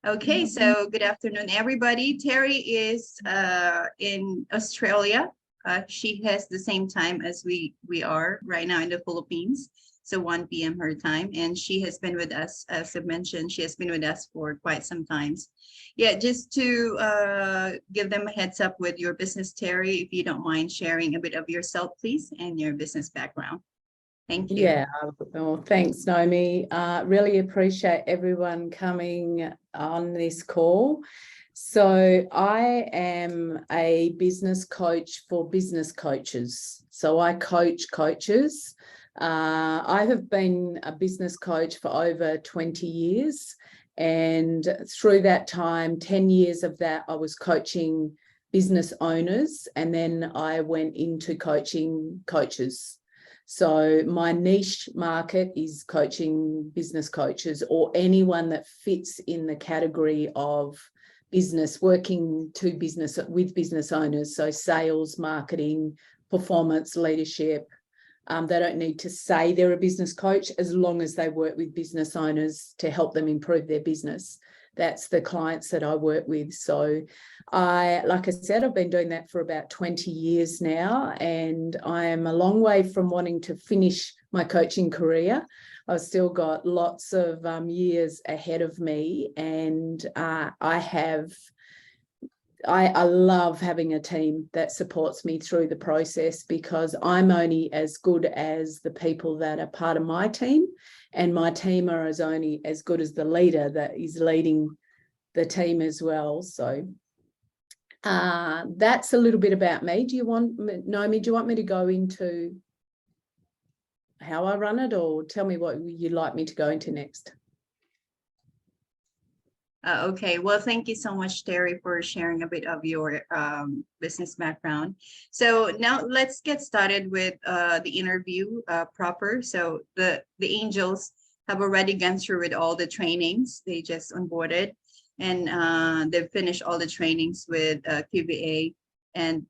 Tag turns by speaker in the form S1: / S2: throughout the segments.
S1: Okay, so good afternoon, everybody. Terri is in Australia. She has the same time as we are right now in the Philippines, so 1 p.m. her time, and she has been with us, as I mentioned, she has been with us for quite some times. Yeah, just to give them a heads up with your business, Terri, if you don't mind sharing a bit of yourself, please, and your business background. Thank you.
S2: Yeah, well, thanks, Naomi. Really appreciate everyone coming on this call. So I am a business coach for business coaches. So I coach coaches. I have been a business coach for over 20 years. And through that time, 10 years of that, I was coaching business owners. And then I went into coaching coaches. So my niche market is coaching business coaches or anyone that fits in the category of business, working with business owners. So sales, marketing, performance, leadership. They don't need to say they're a business coach as long as they work with business owners to help them improve their business. That's the clients that I work with. So like I said, I've been doing that for about 20 years now, and I am a long way from wanting to finish my coaching career. I've still got lots of years ahead of me, and I love having a team that supports me through the process, because I'm only as good as the people that are part of my team, and my team are only as good as the leader that is leading the team as well. So that's a little bit about me. Naomi, do you want me to go into how I run it, or tell me what you'd like me to go into next?
S1: Okay, well, thank you so much, Terri, for sharing a bit of your business background. So now let's get started with the interview proper. So the angels have already gone through with all the trainings. They just onboarded, and they've finished all the trainings with QVA, and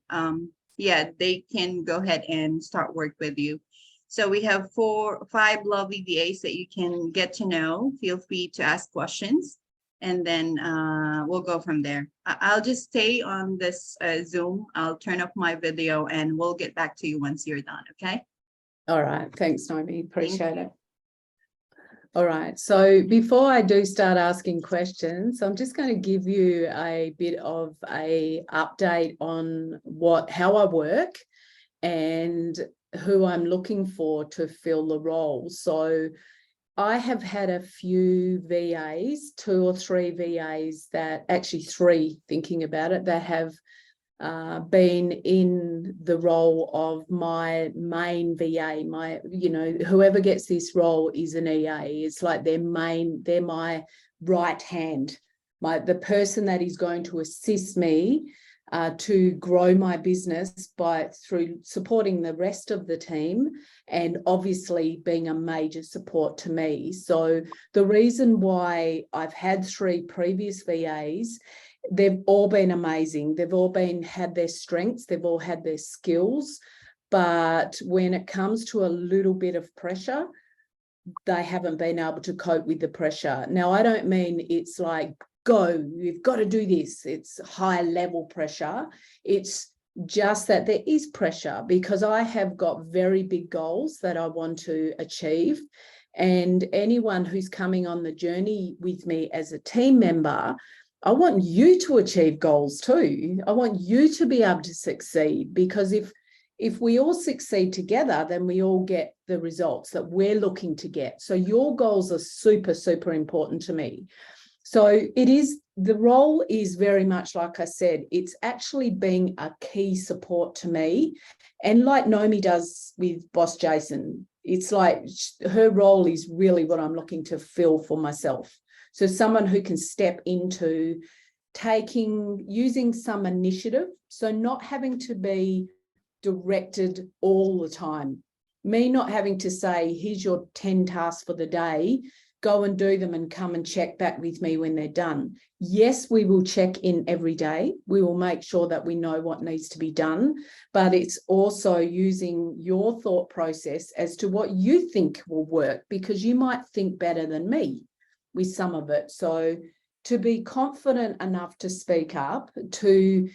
S1: yeah, they can go ahead and start work with you. So we have 5 lovely VAs that you can get to know. Feel free to ask questions, and then we'll go from there. I'll just stay on this Zoom. I'll turn off my video, and we'll get back to you once you're done, okay?
S2: All right. Thanks, Naomi. Appreciate it. All right. So before I do start asking questions, I'm just going to give you a bit of a update on how I work and who I'm looking for to fill the role. So I have had a few VAs, 2 or 3 VAs that, actually 3 thinking about it, that have been in the role of my main VA. Whoever gets this role is an EA. It's like they're my right hand, the person that is going to assist me to grow my business through supporting the rest of the team, and obviously being a major support to me. So the reason why I've had 3 previous VAs, they've all been amazing. They've all had their strengths. They've all had their skills. But when it comes to a little bit of pressure, they haven't been able to cope with the pressure. Now, I don't mean it's like, go, you've got to do this. It's high level pressure. It's just that there is pressure, because I have got very big goals that I want to achieve. And anyone who's coming on the journey with me as a team member, I want you to achieve goals too. I want you to be able to succeed, because if we all succeed together, then we all get the results that we're looking to get. So your goals are super, super important to me. So the role is very much, like I said, it's actually being a key support to me. And like Naomi does with Boss Jason, it's like her role is really what I'm looking to fill for myself. So someone who can step into using some initiative, so not having to be directed all the time. Me not having to say, here's your 10 tasks for the day, go and do them and come and check back with me when they're done. Yes, we will check in every day. We will make sure that we know what needs to be done, but it's also using your thought process as to what you think will work, because you might think better than me with some of it. So to be confident enough to speak up, to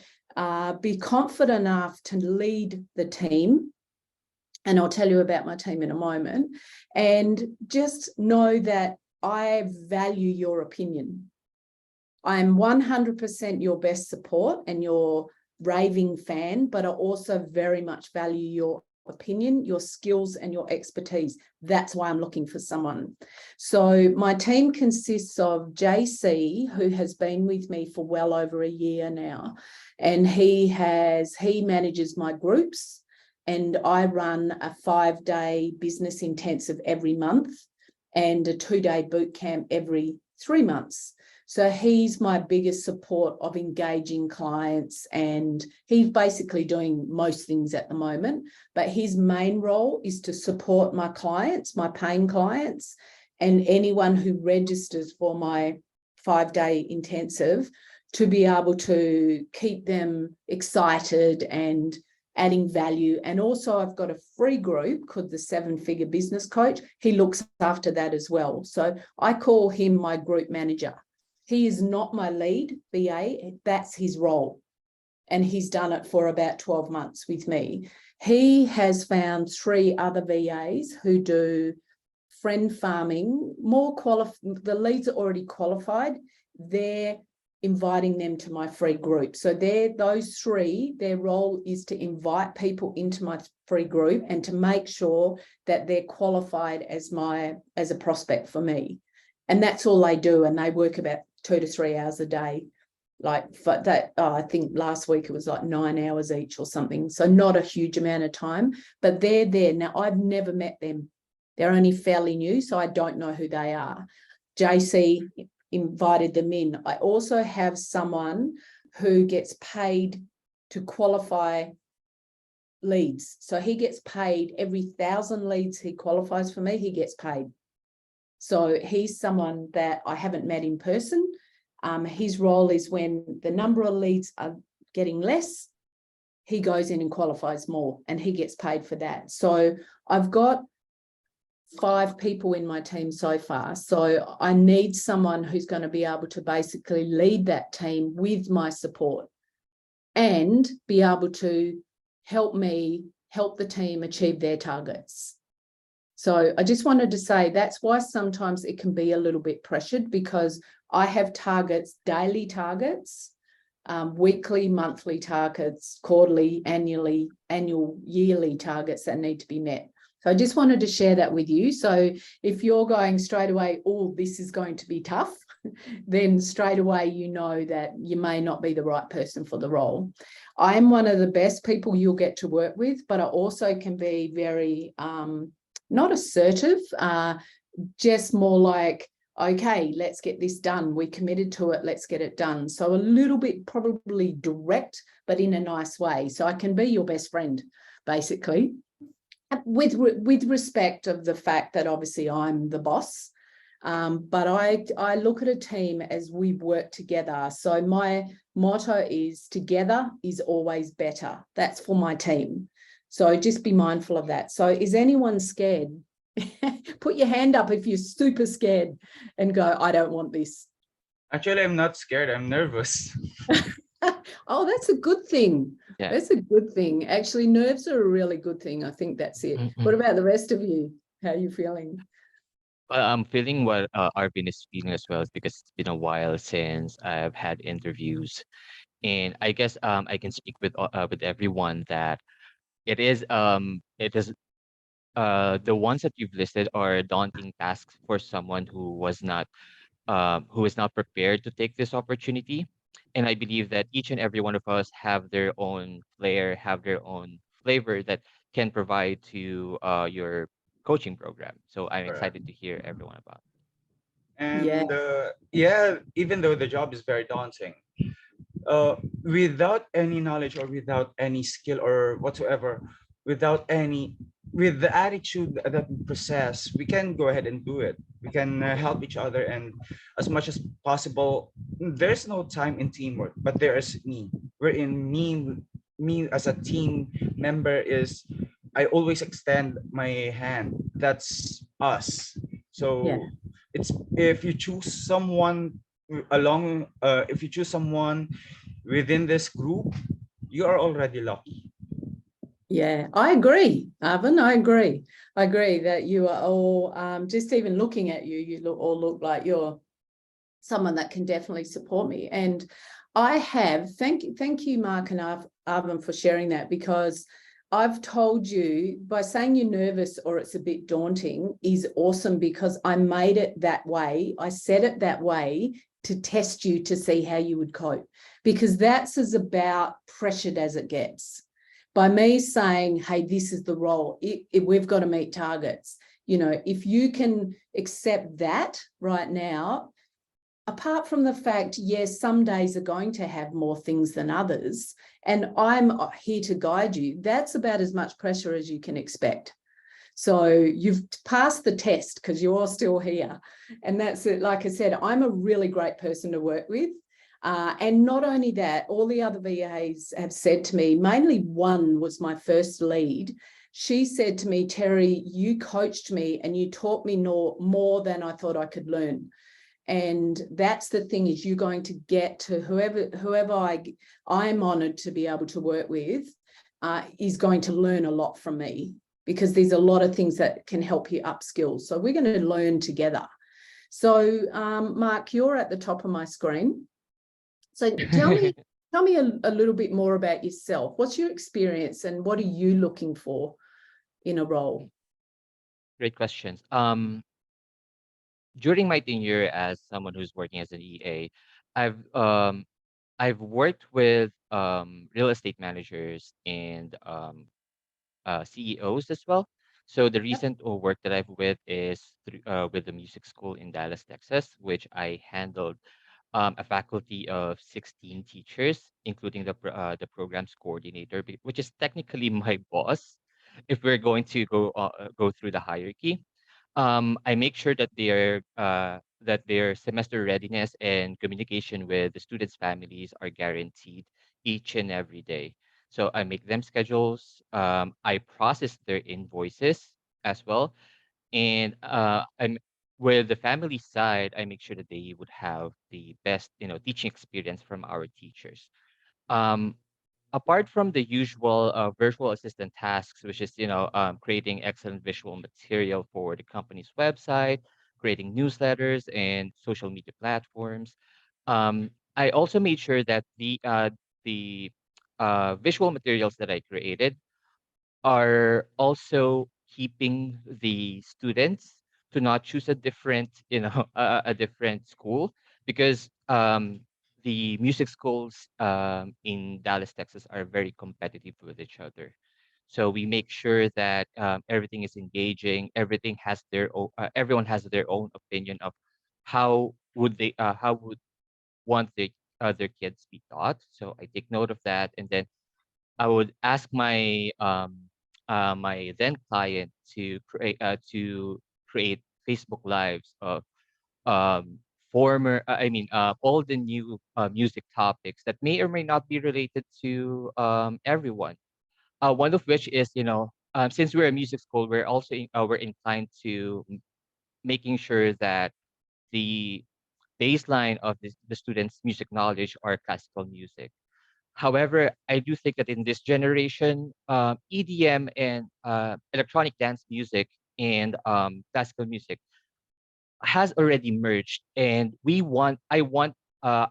S2: be confident enough to lead the team. And I'll tell you about my team in a moment. And just know that I value your opinion. I'm 100% your best support and your raving fan, but I also very much value your opinion, your skills, and your expertise. That's why I'm looking for someone. So my team consists of JC, who has been with me for well over a year now, and he manages my groups, and I run a 5-day business intensive every month and a 2-day boot camp every 3 months. So he's my biggest support of engaging clients, and he's basically doing most things at the moment, but his main role is to support my clients, my paying clients, and anyone who registers for my 5-day intensive, to be able to keep them excited and adding value. And also I've got a free group called the 7-Figure Business Coach. He looks after that as well. So I call him my group manager. He is not my lead VA, that's his role. And he's done it for about 12 months with me. He has found 3 other VAs who do friend farming, the leads are already qualified. They're inviting them to my free group. So those 3, their role is to invite people into my free group and to make sure that they're qualified as a prospect for me. And that's all they do. And they work about 2 to 3 hours a day. Like for that, I think last week it was like 9 hours each or something. So not a huge amount of time, but they're there. Now, I've never met them. They're only fairly new, so I don't know who they are. JC invited them in. I also have someone who gets paid to qualify leads. So he gets paid every 1,000 leads he qualifies for me, he gets paid. So he's someone that I haven't met in person. His role is when the number of leads are getting less, he goes in and qualifies more, and he gets paid for that. So I've got 5 people in my team so far. So I need someone who's going to be able to basically lead that team with my support and be able to help the team achieve their targets. So I just wanted to say that's why sometimes it can be a little bit pressured, because I have targets, daily targets, weekly, monthly targets, quarterly, annual, yearly targets that need to be met. So I just wanted to share that with you. So if you're going straight away, oh, this is going to be tough, then straight away you know that you may not be the right person for the role. I am one of the best people you'll get to work with, but I also can be very not assertive, just more like, okay, let's get this done. We committed to it, let's get it done. So a little bit probably direct, but in a nice way. So I can be your best friend, basically, with respect of the fact that obviously I'm the boss. But I look at a team as we work together. So my motto is together is always better. That's for my team. So just be mindful of that. So is anyone scared? Put your hand up if you're super scared and go, I don't want this.
S3: Actually, I'm not scared. I'm nervous.
S2: Oh, that's a good thing.
S4: Yeah.
S2: That's a good thing. Actually, nerves are a really good thing. I think that's it. What about the rest of you? How are you feeling?
S4: I'm feeling what Arvin is feeling as well, because it's been a while since I've had interviews, and I guess I can speak with everyone that it is the ones that you've listed are daunting tasks for someone who is not prepared to take this opportunity. And I believe that each and every one of us have their own flair, have their own flavor that can provide to your coaching program. So I'm
S3: Correct.
S4: excited to hear everyone about it.
S3: And yeah, even though the job is very daunting, without any knowledge or without any skill or whatsoever, with the attitude that we possess, we can go ahead and do it. We can help each other, and as much as possible, there's no time in teamwork, but there is me. Wherein me as a team member is, I always extend my hand. That's us. So
S2: Yeah.
S3: it's, if you choose someone along, if you choose someone within this group, you are already lucky.
S2: Yeah, I agree, Arvin. I agree. I agree that you are all, just even looking at you, you all look like you're someone that can definitely support me. And I have, thank you, Mark and Arvin, for sharing that, because I've told you, by saying you're nervous or it's a bit daunting is awesome, because I made it that way. I said it that way to test you, to see how you would cope, because that's as about pressured as it gets. By me saying, hey, this is the role, we've got to meet targets. You know, if you can accept that right now, apart from the fact, yes, some days are going to have more things than others, and I'm here to guide you, that's about as much pressure as you can expect. So you've passed the test because you're still here. And that's it. Like I said, I'm a really great person to work with. And not only that, all the other VAs have said to me, mainly one was my first lead. She said to me, Terri, you coached me and you taught me more than I thought I could learn. And that's the thing, is you're going to get to whoever I'm honored to be able to work with is going to learn a lot from me, because there's a lot of things that can help you upskill. So we're going to learn together. So Mark, you're at the top of my screen. So tell me a little bit more about yourself. What's your experience and what are you looking for in a role?
S4: Great questions. During my tenure as someone who's working as an EA, I've um I've worked with real estate managers and CEOs as well. So the
S2: Yep.
S4: recent work that I've with is with the music school in Dallas, Texas, which I handled a faculty of 16 teachers, including the programs coordinator, which is technically my boss. If we're going to go through the hierarchy, I make sure that their semester readiness and communication with the students' families are guaranteed each and every day. So I make them schedules. I process their invoices as well, and I'm with the family side. I make sure that they would have the best, teaching experience from our teachers. Um, Apart from the usual virtual assistant tasks, which is creating excellent visual material for the company's website, creating newsletters and social media platforms, I also made sure that the visual materials that I created are also keeping the students to not choose a different, a different school, because the music schools in Dallas, Texas are very competitive with each other. So we make sure that everything is engaging. Everyone has their own opinion of how would want their kids be taught. So I take note of that, and then I would ask my then client to create Facebook lives of um all the new music topics that may or may not be related to everyone. One of which is, since we're a music school, we're inclined to making sure that the baseline of the students' music knowledge are classical music. However, I do think that in this generation, EDM and electronic dance music and classical music has already merged, and I want the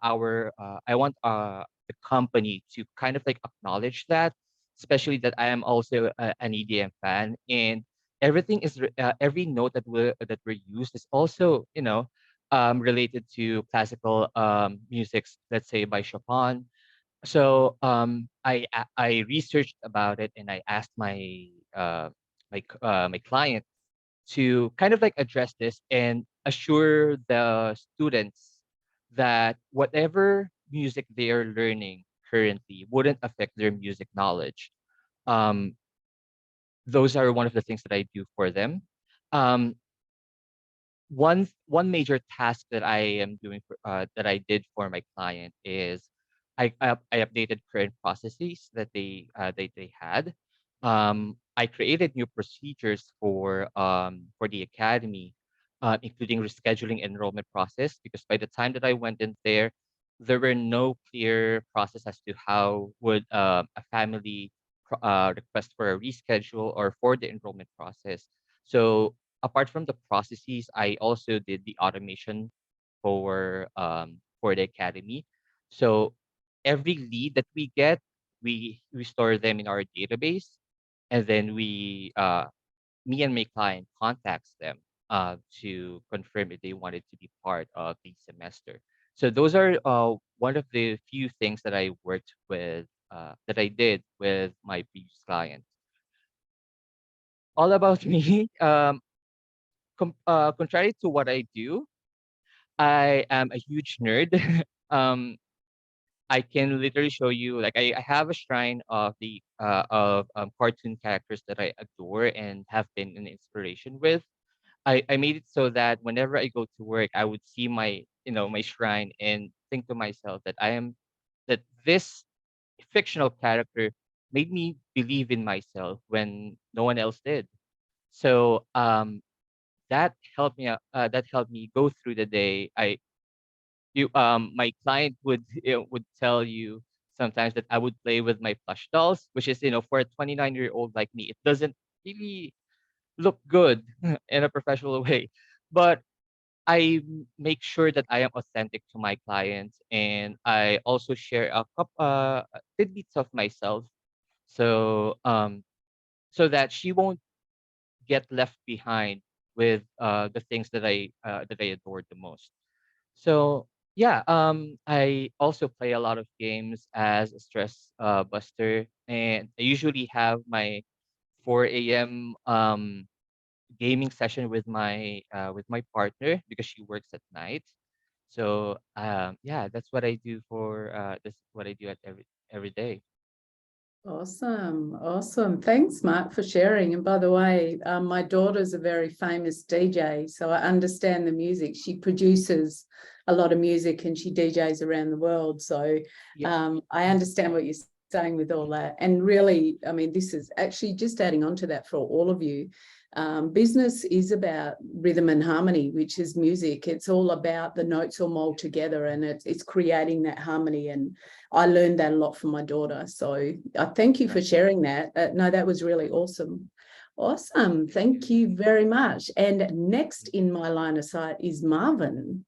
S4: company to kind of like acknowledge that, especially that I am also an EDM fan, and every note that we're used is also related to classical music, let's say by Chopin. So I researched about it, and I asked my client to kind of like address this and assure the students that whatever music they are learning currently wouldn't affect their music knowledge. Um, those are one of the things that I do for them. Um, one major task that I am doing that I did for my client is I updated current processes that they had. I created new procedures for the academy including rescheduling enrollment process. Because by the time that I went in there were no clear process as to how would a family request for a reschedule or for the enrollment process. So apart from the processes, I also did the automation for the academy. So every lead that we get, we store them in our database, and then me and my client contacts them to confirm if they wanted to be part of the semester. So those are one of the few things that I worked with, that I did with my previous client. All about me. Contrary to what I do, I am a huge nerd. um, I can literally show you, like, I have a shrine of the of cartoon characters that I adore and have been an inspiration with. I made it so that whenever I go to work, I would see my, my shrine and think to myself that this fictional character made me believe in myself when no one else did. So that helped me go through the day. My client would tell you sometimes that I would play with my plush dolls, which is, for a 29-year-old like me, it doesn't really look good in a professional way. But make sure that I am authentic to my clients, and I also share a couple tidbits of myself, so that she won't get left behind with the things that I adored the most. So yeah, I also play a lot of games as a stress buster, and I usually have my 4 a.m. Gaming session with my partner because she works at night. So yeah, that's what I do at every day.
S2: Awesome, awesome. Thanks, Mark, for sharing. And by the way, my daughter's a very famous DJ, so I understand the music. She produces a lot of music and she DJs around the world. So I understand what you're saying with all that. And really, I mean, this is actually just adding on to that for all of you. Business is about rhythm and harmony, which is music. It's all about the notes all mold together, and it's creating that harmony. And I learned that a lot from my daughter. So I thank you for sharing that. No, that was really awesome. Awesome. Thank you very much. And next in my line of sight is Marvin.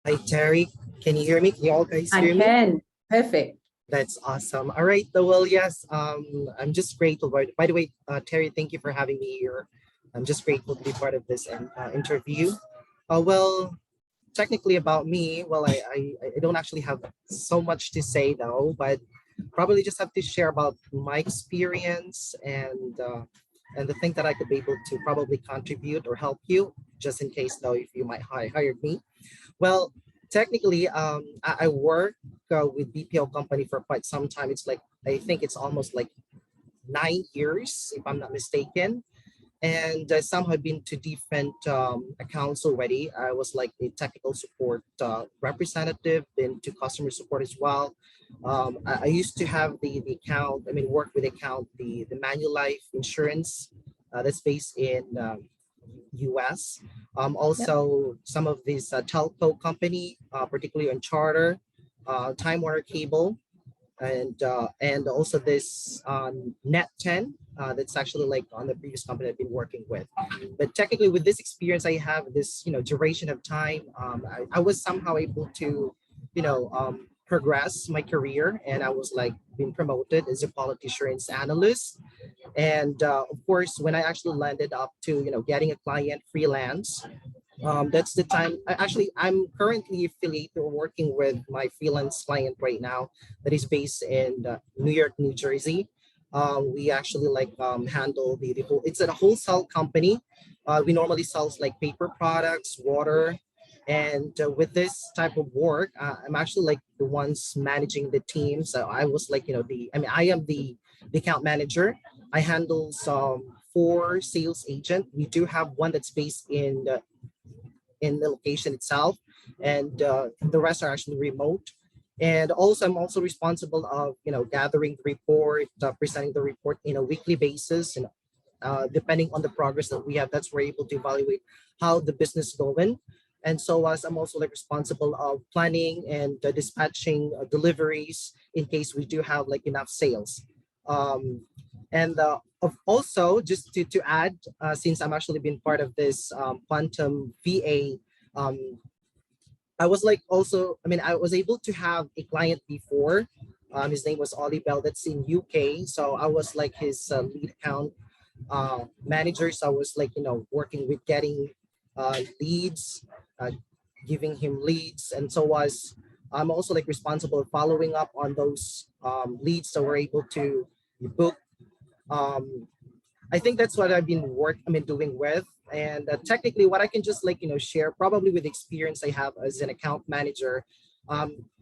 S5: Hi, Terry. Can you hear me? Can you all guys
S2: I
S5: hear me?
S2: can. Perfect.
S5: That's awesome. All right. Well, yes. I'm just grateful. By the way, Terry, thank you for having me here. I'm just grateful to be part of this interview. Well, technically about me, well, I don't actually have so much to say though, but probably just have to share about my experience and the thing that I could be able to probably contribute or help you, just in case though if you might hired me. Well, technically, I work with BPO company for quite some time. It's like I think it's almost like 9 years, if I'm not mistaken. And some have been to different accounts already. I was like a technical support representative, been to customer support as well. I used to have the account. I mean, work with the account, the Manulife insurance that's based in US. Also, some of these telco company, particularly on Charter, Time Warner Cable, and also this Net 10. That's actually like on the previous company I've been working with. But technically, with this experience, I have this duration of time. I was somehow able to, progress my career, and I was like being promoted as a quality assurance analyst. And of course, when I actually landed up to getting a client freelance, that's the time. Actually, I'm currently affiliated or working with my freelance client right now that is based in New York, New Jersey. We actually like handle the whole. It's a wholesale company. We normally sells like paper products, water, and with this type of work, I'm actually like the ones managing the team. So I was like I am the account manager. I handle some four sales agent. We do have one that's based in the location itself, and the rest are actually remote. And also, I'm also responsible of gathering the report, presenting the report in a weekly basis, and depending on the progress that we have, that's where we're able to evaluate how the business is going. And so as I'm also like responsible of planning and dispatching deliveries in case we do have like enough sales. And also just to add, since I'm actually been part of this quantum VA, um, I was like also, I mean, I was able to have a client before. His name was Ollie Bell. That's in UK. So I was like his lead account manager. So I was like, working with getting leads, uh, giving him leads. And so was I'm also like responsible following up on those leads. So we're able to book um, I think that's what I've been doing with. And technically, what I can just like share, probably with experience I have as an account manager,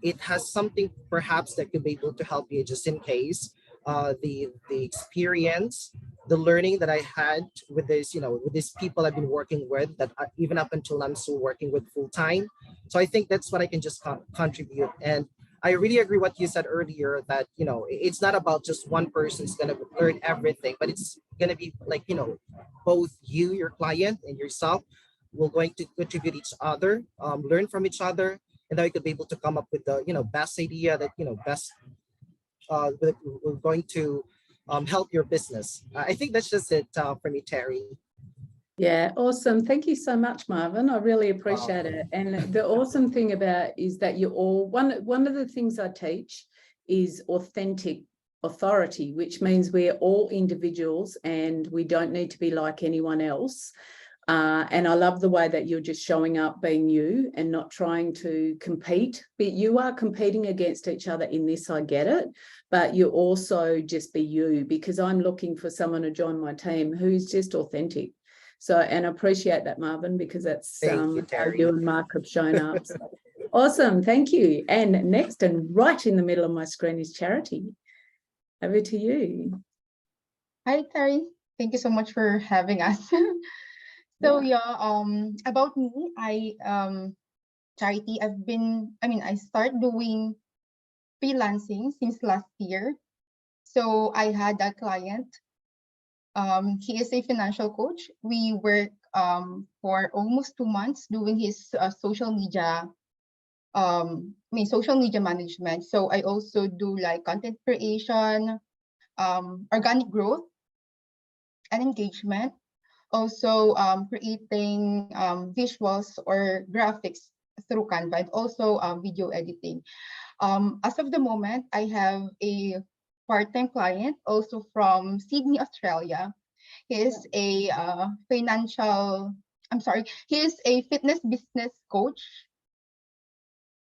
S5: it has something perhaps that could be able to help you just in case. The experience, the learning that I had with this, with these people I've been working with, that even up until I'm still working with full time. So I think that's what I can just contribute. And I really agree what you said earlier that it's not about just one person's gonna learn everything, but it's gonna be like both you, your client, and yourself will going to contribute each other, learn from each other, and then we could be able to come up with the best idea that best we're going to help your business. I think that's just it for me, Terry.
S2: Yeah, awesome. Thank you so much, Marvin. I really appreciate it. And the awesome thing about is that you all, one of the things I teach is authentic authority, which means we're all individuals and we don't need to be like anyone else. And I love the way that you're just showing up being you and not trying to compete, but you are competing against each other in this, I get it, but you also just be you, because I'm looking for someone to join my team who's just authentic. So, and I appreciate that, Marvin, because that's
S5: Thank you,
S2: how
S5: Terri.
S2: you and Mark have shown up. So, awesome, thank you. And next and right in the middle of my screen is Charity. Over to you.
S6: Hi, Terry. Thank you so much for having us. So about me, Charity, I started doing freelancing since last year. So I had a client. He is a financial coach. We work for almost 2 months doing his social media social media management. So I also do like content creation, organic growth and engagement. Also creating visuals or graphics through Canva, and also video editing. As of the moment, I have a part-time client also from Sydney, Australia. He is a he is a fitness business coach.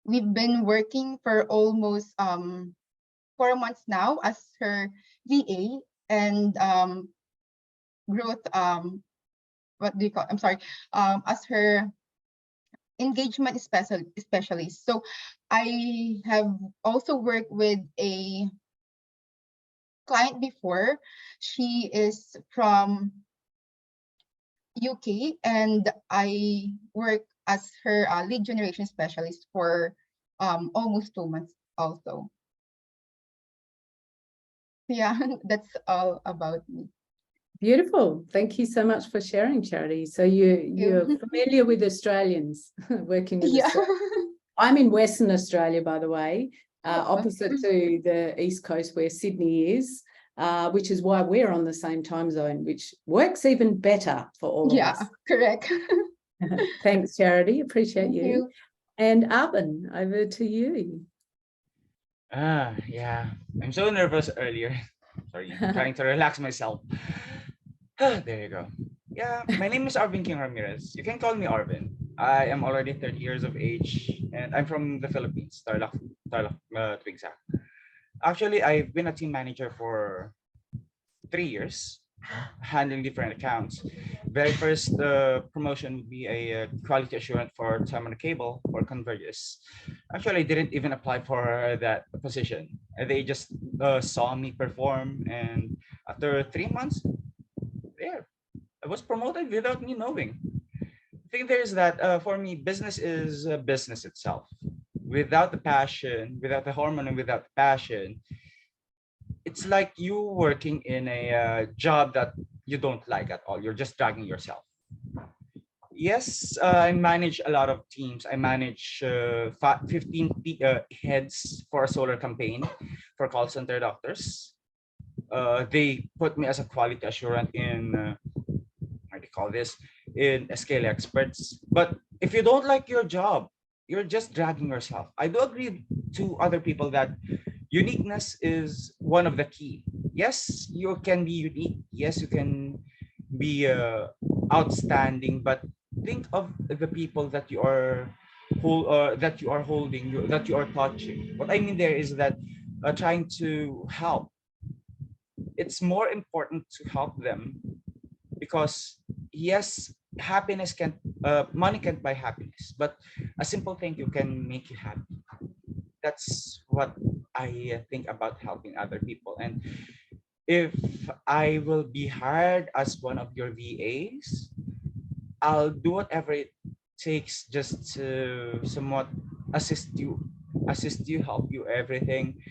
S6: We've been working for almost 4 months now as her VA and growth what do you call as her engagement specialist. So I have also worked with a client before. She is from UK and I work as her lead generation specialist for almost 2 months also. Yeah, that's all about me.
S2: Beautiful. Thank you so much for sharing, Charity. So you're familiar with Australians working with Australians. I'm in Western Australia, by the way, opposite to the East Coast where Sydney is, which is why we're on the same time zone, which works even better for all of us.
S6: Yeah, correct.
S2: Thanks, Charity. Appreciate
S6: Thank
S2: you.
S6: you.
S2: And Arvin, over to you.
S3: Yeah. I'm so nervous earlier. Sorry, trying to relax myself. There you go. Yeah, my name is Arvin King Ramirez. You can call me Arvin. I am already 30 years of age and I'm from the Philippines, Tarlac, to be exact. Actually, I've been a team manager for 3 years, handling different accounts. Very first promotion would be a quality assurance for time on the cable or Convergys. Actually, I didn't even apply for that position. They just saw me perform, and after 3 months, there, I was promoted without me knowing. The thing there is that for me, business is business itself. Without the passion, without the hormone, and without the passion, it's like you working in a job that you don't like at all. You're just dragging yourself. Yes, I manage a lot of teams. I manage 15 heads for a solar campaign for call center doctors. They put me as a quality assurance in, how do you call this, in scale experts. But if you don't like your job, you're just dragging yourself. I do agree to other people that uniqueness is one of the key. Yes, you can be unique. Yes, you can be outstanding, but think of the people that you are holding, that you are touching. What I mean there is that trying to help. It's more important to help them because yes, happiness can money can't buy happiness, but a simple thank you can make you happy. That's what I think about helping other people. And if I will be hired as one of your VAs, I'll do whatever it takes just to somewhat assist you, help you, everything.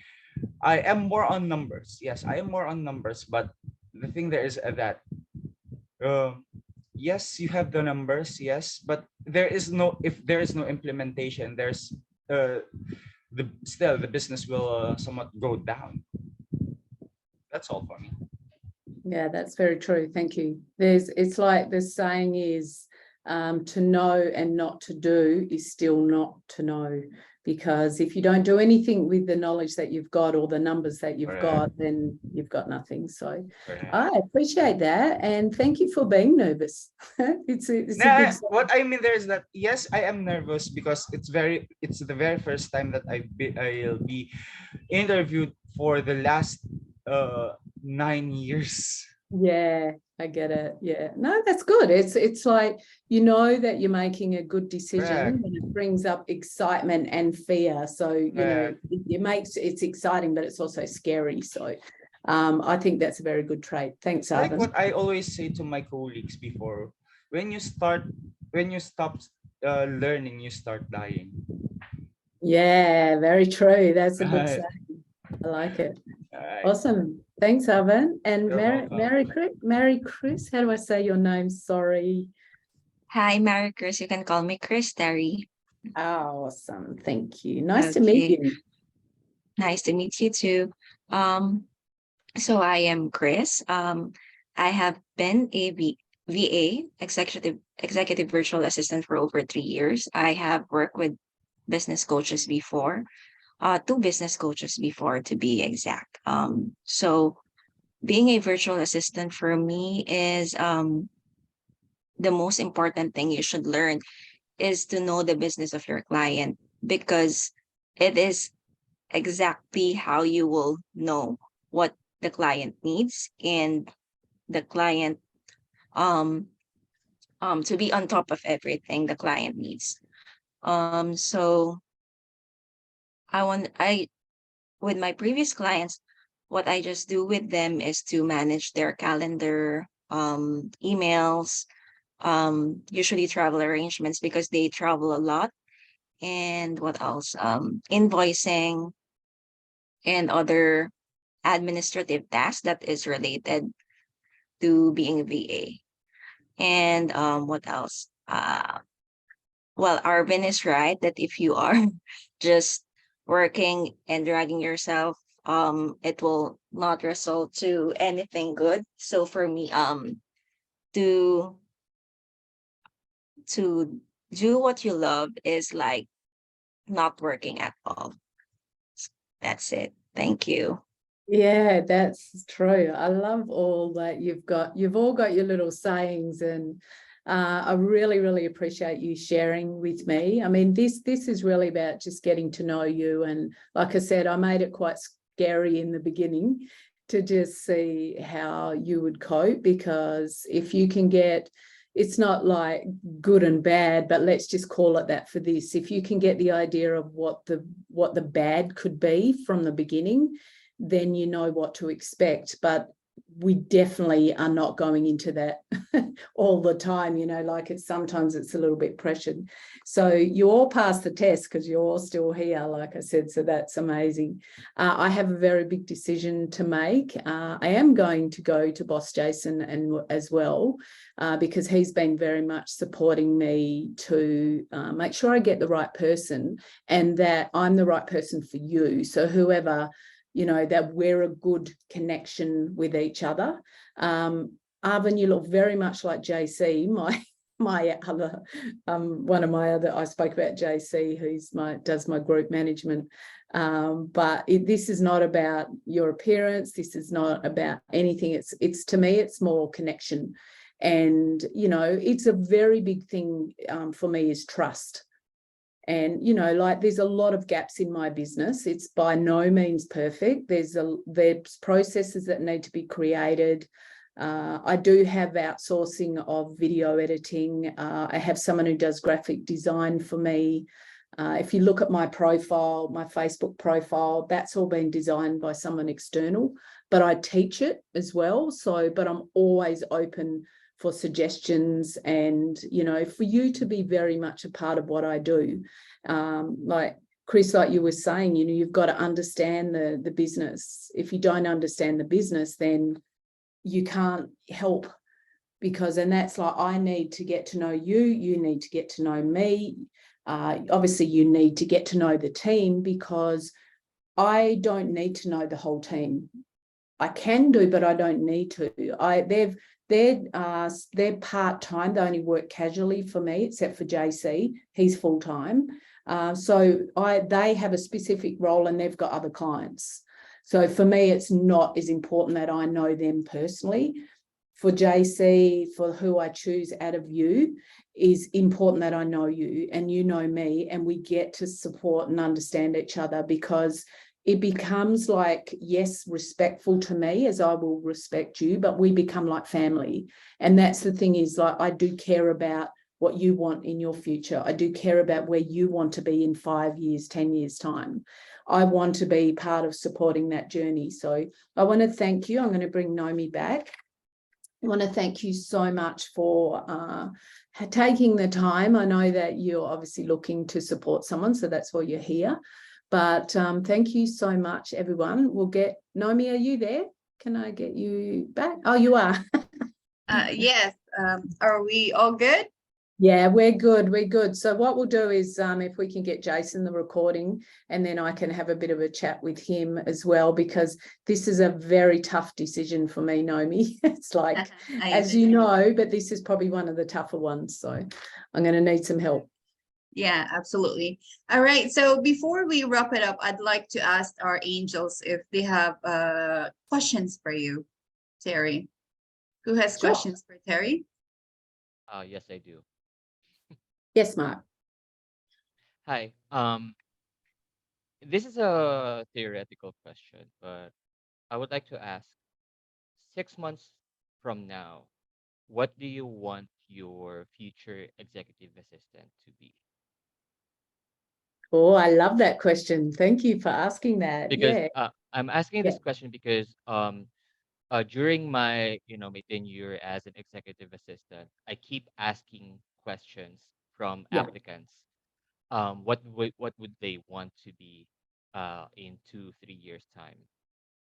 S3: I am more on numbers. Yes, I am more on numbers, but the thing there is that uh, yes, you have the numbers, yes, but there is no, if there is no implementation, there's still the business will somewhat go down. That's all for me.
S2: Yeah, that's very true. Thank you. It's like the saying is, to know and not to do is still not to know, because if you don't do anything with the knowledge that you've got or the numbers that you've got, then you've got nothing. So I appreciate that, and thank you for being nervous. It's a good sign.
S3: What I mean there is that yes, I am nervous because it's the very first time that I'll be interviewed for the last 9 years.
S2: Yeah, I get it. Yeah, no, that's good. It's like, you know that you're making a good decision,
S3: Correct.
S2: and it brings up excitement and fear. So, you know, it makes it's exciting, but it's also scary. So, I think that's a very good trait. Thanks,
S3: Like
S2: Arvin.
S3: what I always say to my colleagues before, when you stop learning, you start dying.
S2: Yeah, very true. That's a good
S3: Right.
S2: saying. I like it.
S3: Right.
S2: Awesome. Thanks, Arvin. And
S3: You're welcome.
S2: Mary Chris, how do I say your name? Sorry.
S7: Hi, Mary Chris. You can call me Chris Terri.
S2: Oh, awesome. Thank you. Nice to meet
S7: Okay.
S2: you.
S7: Nice to meet you too. So I am Chris. I have been a VA, executive virtual assistant for over 3 years. I have worked with business coaches before, 2 business coaches before to be exact. So being a virtual assistant for me is the most important thing you should learn is to know the business of your client, because it is exactly how you will know what the client needs, and the client um to be on top of everything the client needs. So I with my previous clients, what I just do with them is to manage their calendar, emails, usually travel arrangements because they travel a lot, and what else? Invoicing and other administrative tasks that is related to being a VA. And what else? Well, Arvin is right that if you are just working and dragging yourself, it will not result to anything good. So for me, to do what you love is like not working at all. That's it. Thank you.
S2: Yeah, that's true. I love all that you've all got your little sayings, and I really, really appreciate you sharing with me. I mean, this is really about just getting to know you. And like I said, I made it quite scary in the beginning to just see how you would cope, because if you can get, it's not like good and bad, but let's just call it that for this. If you can get the idea of what the bad could be from the beginning, then you know what to expect. But we definitely are not going into that all the time, you know, like sometimes it's a little bit pressured. So you all passed the test because you're all still here, like I said, so that's amazing. I have a very big decision to make. I am going to go to Boss Jason and as well, because he's been very much supporting me to make sure I get the right person and that I'm the right person for you. So whoever, you know, that we're a good connection with each other. Arvin, you look very much like JC, my other one of my other, I spoke about JC, does my group management. But this is not about your appearance. This is not about anything. It's to me, it's more connection. And, you know, it's a very big thing for me is trust. And, you know, like there's a lot of gaps in my business. It's by no means perfect. There's processes that need to be created. I do have outsourcing of video editing. I have someone who does graphic design for me. If you look at my profile, my Facebook profile, that's all been designed by someone external, but I teach it as well. So, but I'm always open for suggestions and, you know, for you to be very much a part of what I do. Like Chris, like you were saying, you know, you've got to understand the business. If you don't understand the business, then you can't help because, and that's like, I need to get to know you, you need to get to know me. Obviously you need to get to know the team because I don't need to know the whole team. I can do, but I don't need to. They're part-time. They only work casually for me, except for JC. He's full-time. So they have a specific role and they've got other clients. So for me, it's not as important that I know them personally. For JC, for who I choose out of you, is important that I know you and you know me and we get to support and understand each other because it becomes like, yes, respectful to me as I will respect you, but we become like family. And that's the thing is like, I do care about what you want in your future. I do care about where you want to be in 5 years, 10 years time. I want to be part of supporting that journey. So I want to thank you. I'm going to bring Naomi back. I want to thank you so much for taking the time. I know that you're obviously looking to support someone, so that's why you're here. But thank you so much, everyone. We'll get, Naomi, are you there? Can I get you back? Oh, you are.
S1: Yes. Are we all good?
S2: Yeah, we're good. We're good. So what we'll do is if we can get Jason the recording and then I can have a bit of a chat with him as well, because this is a very tough decision for me, Naomi. It's like, as you know, but this is probably one of the tougher ones. So I'm going to need some help.
S1: Yeah, absolutely. All right. So before we wrap it up, I'd like to ask our angels if they have questions for you, Terri. Who has questions for Terri?
S4: Yes, I do.
S2: Yes, Mark.
S4: Hi. This is a theoretical question, but I would like to ask, 6 months from now, what do you want your future executive assistant to be?
S2: Oh, I love that question. Thank you for asking that.
S4: Because
S2: Yeah.
S4: I'm asking
S2: Yeah.
S4: this question because during my my tenure as an executive assistant, I keep asking questions from
S2: Yeah.
S4: applicants. What would they want to be in 2-3 years time?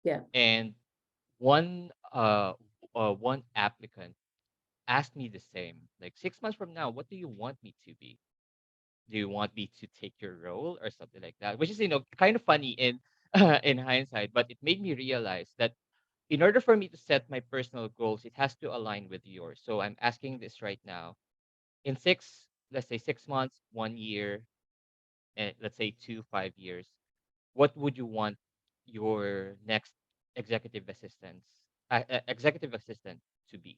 S2: Yeah.
S4: And one applicant asked me the same, like, 6 months from now, what do you want me to be? Do you want me to take your role or something like that? Which is kind of funny in in hindsight, but it made me realize that in order for me to set my personal goals, it has to align with yours. So I'm asking this right now. In let's say 6 months, 1 year, and let's say 2, 5 years, what would you want your next executive assistant to be?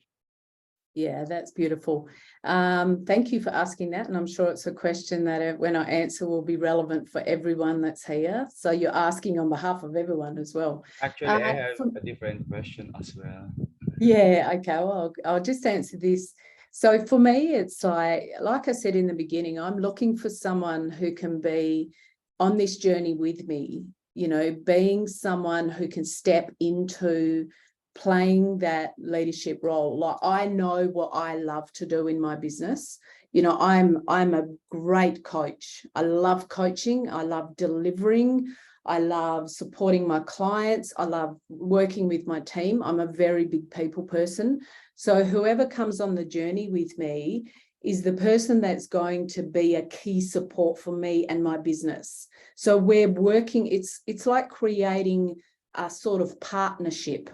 S2: Yeah, that's beautiful. Thank you for asking that. And I'm sure it's a question that when I answer will be relevant for everyone that's here. So you're asking on behalf of everyone as well.
S3: Actually, I have a different question as well.
S2: Yeah, okay. Well, I'll just answer this. So for me, it's like I said in the beginning, I'm looking for someone who can be on this journey with me, being someone who can step into playing that leadership role. Like, I know what I love to do in my business. You know, I'm a great coach. I love coaching. I love delivering. I love supporting my clients. I love working with my team. I'm a very big people person. So whoever comes on the journey with me is the person that's going to be a key support for me and my business. So we're working, it's like creating a sort of partnership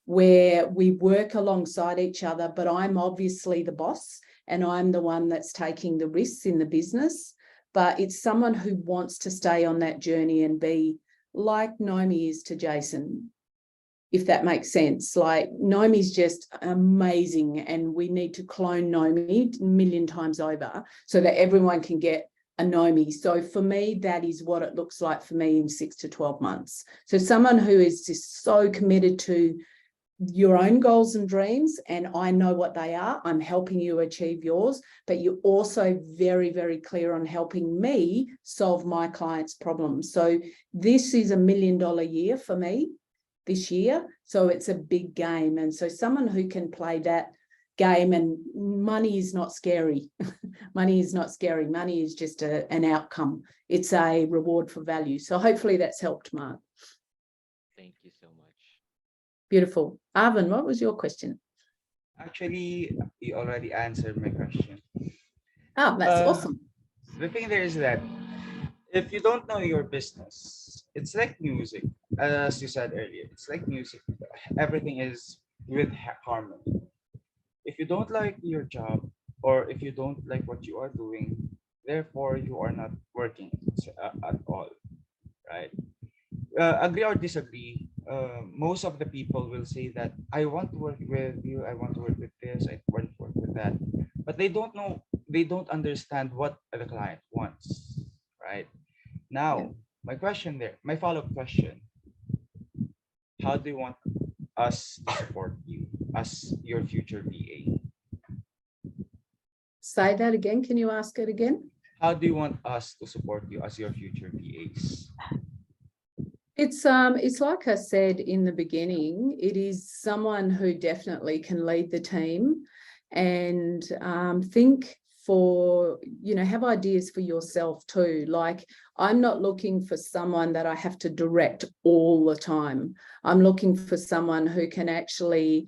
S2: where we work alongside each other, but I'm obviously the boss and I'm the one that's taking the risks in the business. But it's someone who wants to stay on that journey and be like Naomi is to Jason, if that makes sense. Like, Naomi's just amazing, and we need to clone Naomi a million times over so that everyone can get a Naomi. So for me, that is what it looks like for me in 6 to 12 months. So someone who is just so committed to your own goals and dreams, and I know what they are. I'm helping you achieve yours, but you're also very, very clear on helping me solve my clients' problems. So this is $1 million year for me this year. So it's a big game. And so someone who can play that game, and money is not scary. Money is not scary. Money is just an outcome. It's a reward for value. So hopefully that's helped, Mark.
S4: Thank you so much.
S2: Beautiful. Arvin, what was your question?
S3: Actually, you already answered my question.
S2: Oh, that's awesome.
S3: The thing there is that if you don't know your business, it's like music. As you said earlier, it's like music. Everything is with harmony. If you don't like your job, or if you don't like what you are doing, therefore you are not working at all, right? Agree or disagree, most of the people will say that I want to work with you, I want to work with this, I want to work with that, but they don't know, they don't understand what the client wants, right? Now,
S2: Yeah.
S3: my question there, my follow-up question, how do you want us to support you as your future VA?
S2: Say that again. Can you ask it again?
S3: How do you want us to support you as your future VAs?
S2: It's like I said in the beginning, it is someone who definitely can lead the team and think for, you know, have ideas for yourself too. Like, I'm not looking for someone that I have to direct all the time. I'm looking for someone who can actually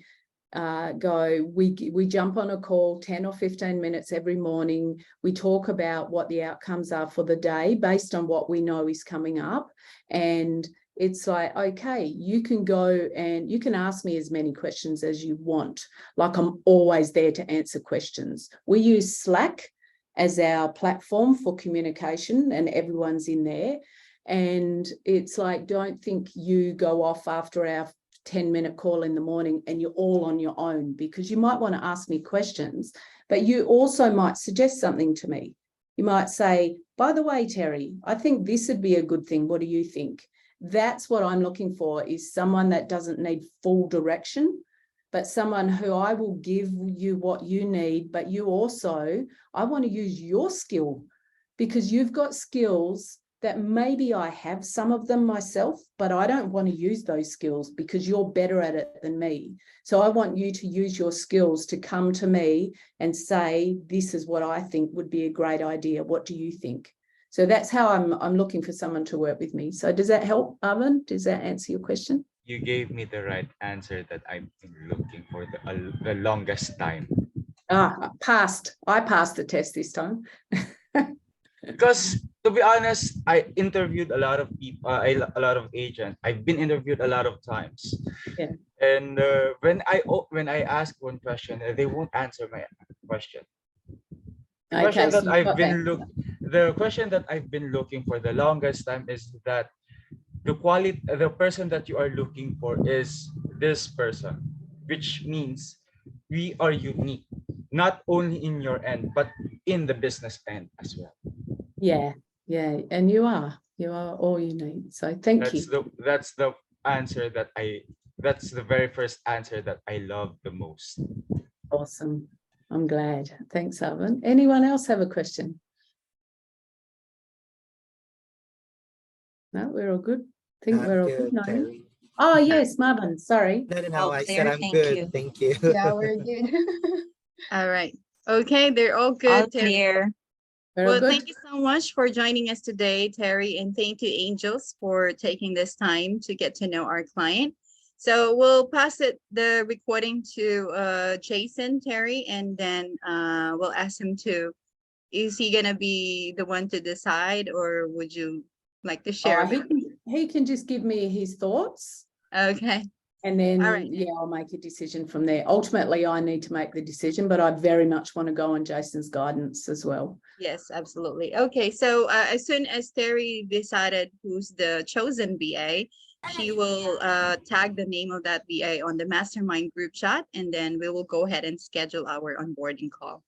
S2: we jump on a call 10 or 15 minutes every morning. We talk about what the outcomes are for the day based on what we know is coming up. And it's like, okay, you can go and you can ask me as many questions as you want. Like, I'm always there to answer questions. We use Slack as our platform for communication, and everyone's in there. And it's like, don't think you go off after our 10-minute call in the morning and you're all on your own, because you might want to ask me questions, but you also might suggest something to me. You might say, by the way, Terri, I think this would be a good thing. What do you think? That's what I'm looking for, is someone that doesn't need full direction, but someone who I will give you what you need, but you also, I want to use your skill, because you've got skills that maybe I have some of them myself, but I don't want to use those skills because you're better at it than me. So I want you to use your skills to come to me and say, this is what I think would be a great idea. What do you think? So that's how I'm looking for someone to work with me. So does that help, Arvin? Does that answer your question?
S3: You gave me the right answer that I've been looking for the longest time.
S2: I passed the test this time.
S3: Because to be honest, I interviewed a lot of people, a lot of agents. I've been interviewed a lot of times.
S2: Yeah.
S3: And when I ask one question, they won't answer my question. The question
S2: Okay, so
S3: that
S2: you've got that.
S3: the question that I've been looking for the longest time is that the person that you are looking for is this person, which means we are unique, not only in your end, but in the business end as well.
S2: Yeah, and you are all you need. So thank you.
S3: That's the answer that's the very first answer that I love the most.
S2: Awesome. I'm glad. Thanks, Arvin. Anyone else have a question? No, we're all good. I think we're all good, Naomi.
S5: Terri.
S2: Oh, yes, Marvin, sorry.
S5: No.
S7: All
S5: I
S7: clear,
S5: said I'm
S7: thank
S5: good.
S7: you.
S5: Thank you.
S6: Yeah, we're good.
S1: All right. Okay, they're all
S7: All
S1: good. Terri.
S7: clear.
S2: Very
S1: Well,
S2: good.
S1: thank you so much for joining us today, Terry, and thank you, Angels, for taking this time to get to know our client. So we'll pass the recording to Jason, Terry, and then we'll ask him to, is he gonna be the one to decide, or would you like to share?
S2: Oh, he can just give me his thoughts,
S1: Okay.
S2: and then,
S1: All right.
S2: yeah, I'll make a decision from there. Ultimately, I need to make the decision, but I very much want to go on Jason's guidance as well.
S1: Yes, absolutely. Okay, so as soon as Terry decided who's the chosen VA, she will tag the name of that VA on the mastermind group chat, and then we will go ahead and schedule our onboarding call.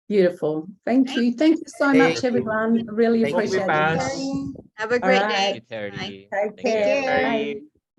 S2: Beautiful. Thank you. Thank you so
S5: Thank
S2: much,
S5: you.
S2: everyone. Really
S5: Thank you.
S2: appreciate
S3: Hope we
S2: it.
S3: pass.
S1: Have a
S2: All
S1: great
S2: right.
S1: day.
S4: Thank you, Terry.
S2: Take
S4: Thank
S6: Take
S2: care.
S6: care.
S2: Bye.